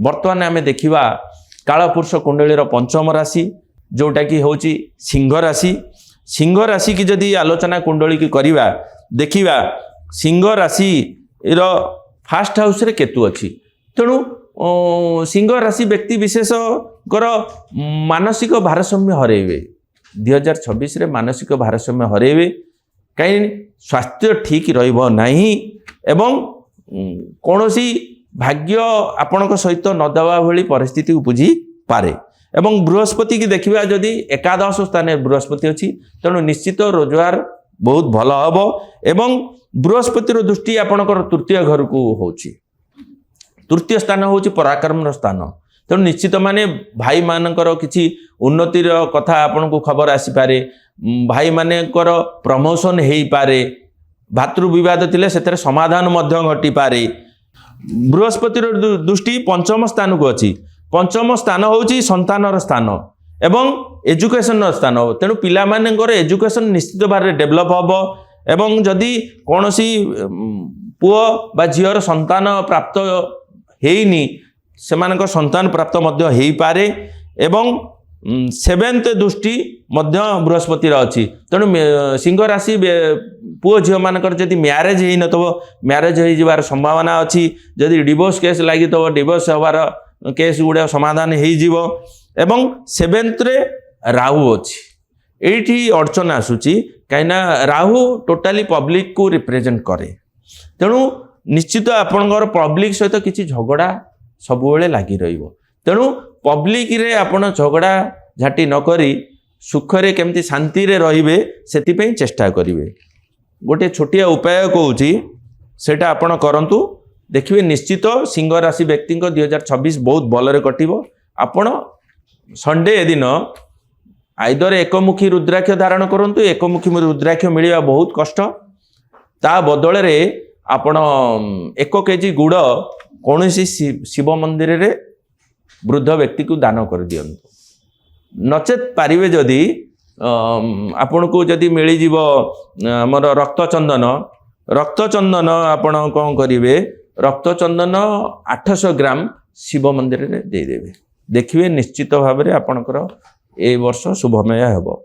बर्तमान आम देखा कालपुरुष कुंडलीर पंचम राशि जोटा कि हूँ सिंह राशि। सिंह राशि की जदि आलोचना कुंडली की करवा देखा सिंह राशि फास्ट हाउस रे केतु अच्छी तेणु सिंह राशि व्यक्ति विशेष मानसिक भारसाम्य हरेबे 2026 रे मानसिक भारसाम्य हरेबे कहीं स्वास्थ्य ठीक रहिबो नहीं एवं कौनसी भाग्य आपणक सहित नदवा भली परिस्थिति बुझी पारे। एवं बृहस्पति की देखिबा जदि एकादश स्थान बृहस्पति अच्छी तेणु निश्चित रोजगार बहुत भल हम एवं बृहस्पतिर दृष्टि आपणकर तृतीय घर को होची। तृतीय स्थान होची पराक्रम स्थान तेणु निश्चित माने भाई मानकर किछि उन्नतिर कथा आपन को खबर आसी पारे। भाई मानकर प्रमोशन हेई पारे। भातृ विवाद थिले सेतरे समाधान मध्य घटी पारे। बृहस्पतिर दृष्टि पंचम स्थान को अच्छी। पंचम स्थान होची संतानर स्थान एवं एजुकेशन स्थान तेणु पिला मानकर एजुकेशन निश्चित भाव में डेभलप हम एवं जदि कौनसी पुओ बा झीर संतान प्राप्त हेनी सेमानक संतान प्राप्त मध्य हेई पारे। एवं सेवेन्थ दृष्टि मध्य बृहस्पतिर अच्छी तेणु सिंह राशि पुओ झील मानकर जदि म्यारेज हो नथबो म्यारेज हो जिबार संभावना अच्छी। जदि डिवोर्स केस लगी तो डिवोर्स हबार केस गुड़ा समाधान हो जिवो। एवं सेवेन्थ रे राहु अच्छी एठी अड़चन आसूची कहीं राहु टोटाली पब्लिक को रिप्रेजेंट करे तेणु निश्चित आपणकर पब्लिक सहित किसी झगड़ा सबुबले लगी रहिबो। तेणु पब्लिक रे आपण झगड़ा झाटी नकरी सुखरे केमती शांति रे रहिबे सेति चेष्टा करिवे। गोटे छोटिया उपाय कहूची सेटा आपण करंतु देखिए निश्चित सिंह राशि व्यक्ति 2026 बहुत भलरे कटिबो। आपण संडे दिन आइदर एकमुखी रुद्राक्ष धारण करंतु। एकमुखी रुद्राक्ष मिलवा बहुत कष्ट ता बदल रे आपण 1 केजी गुड़ कौन शिव मंदिर रे वृद्ध व्यक्ति को दान कर दियंतु। नचेत पारिबे जदि आपण को जदि मिली जीवो हमर रक्तचंदन आपण कौन करिवे रक्तचंदन 800 ग्राम शिव मंदिर रे दे देबे। देखिए निश्चित भाव में आपणकर ए वर्ष शुभमय हेबो।